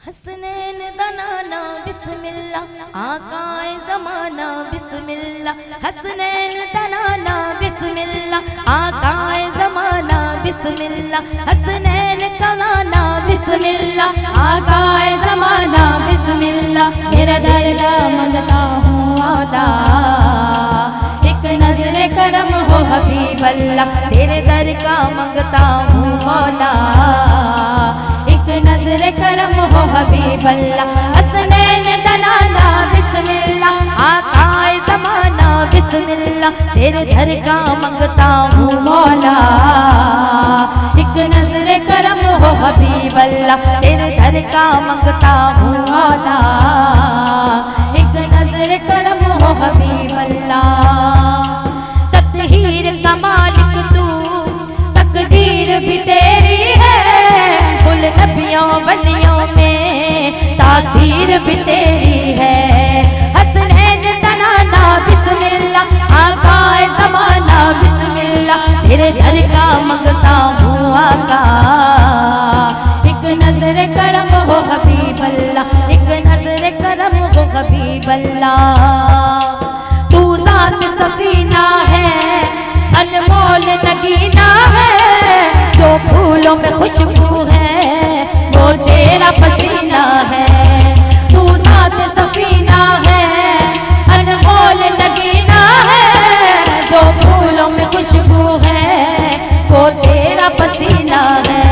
हसनैन दनाना बिस्मिल्लाह, आकाए ज़माना बिस्मिल्लाह। हसनैन दनाना बिस्मिल्लाह, आकाए ज़माना बिस्मिल्लाह। हसनैन कनाना बिस्मिल्लाह, आकाए ज़माना बिस्मिल्लाह। मेरा दर्दा मंगता हूँ मौला, एक नज़र करम हो हबीब अल्लाह। तेरे दर का मंगता हूँ मौला, एक नज़र करम हो हबीब अल्लाह। हसनैन दनाना बिस्मिल्लाह, आकाए ज़माना बिस्मिल्लाह। तेरे दर का मंगता हूँ मौला, एक नज़र करम हो हबीब अल्लाह। तेरे दर का मंगता हूँ मौला, एक नज़र करम हो हबीब अल्लाह। तत्हीर का मालिक तू, तकदीर भी तेरी है। कुल नबियों वलियों में तासीर भी तेरी है। हसनैन दनाना बिस्मिल्लाह, आकाए ज़माना बिस्मिल्लाह। तेरे दर का मंगता हूँ आका, एक नज़र करम हो हबीब अल्लाह। एक नज़र करम हो हबीब अल्लाह। तू ज़ात सफीना है, अनमोल नगीना है। जो फूलों में खुशबू है वो तेरा पसीना है। तू ज़ात सफीना है, अनमोल नगीना है। जो फूलों में खुशबू है वो तेरा पसीना है।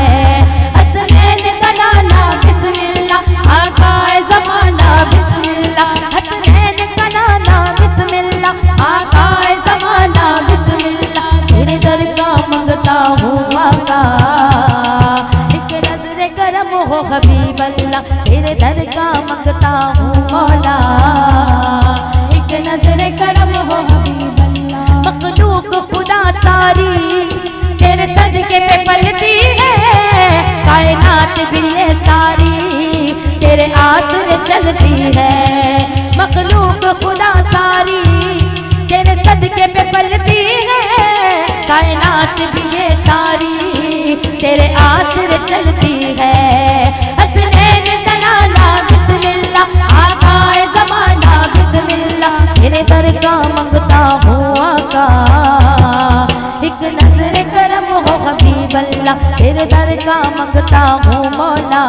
हसनैन दनाना बिस्मिल्लाह, आकाए ज़माना बिस्मिल्लाह। हसनैन दनाना बिस्मिल्लाह, आकाए ज़माना बिस्मिल्लाह। तेरे दर का मंगता हूँ आका, एक नज़र करम हो हबीब अल्लाह। तेरे दर का मंगता हूँ मौला, एक नज़र करम हो हबीब अल्लाह। मखलूक खुदा सारी तेरे सदके पे पलती है। कायनात भी ये सारी तेरे आसरे चलती है। मखलूक खुदा सारी तेरे सदके पे पलती है। कायनात भी ये सारी तेरे आसरे चलती है। हसनैन दनाना बिस्मिल्लाह, आकाए ज़माना बिस्मिल्लाह। तेरे दर का मंगता हूँ आका, एक नज़र करम हो हबीब अल्लाह। तेरे दर का मंगता हूँ मौला।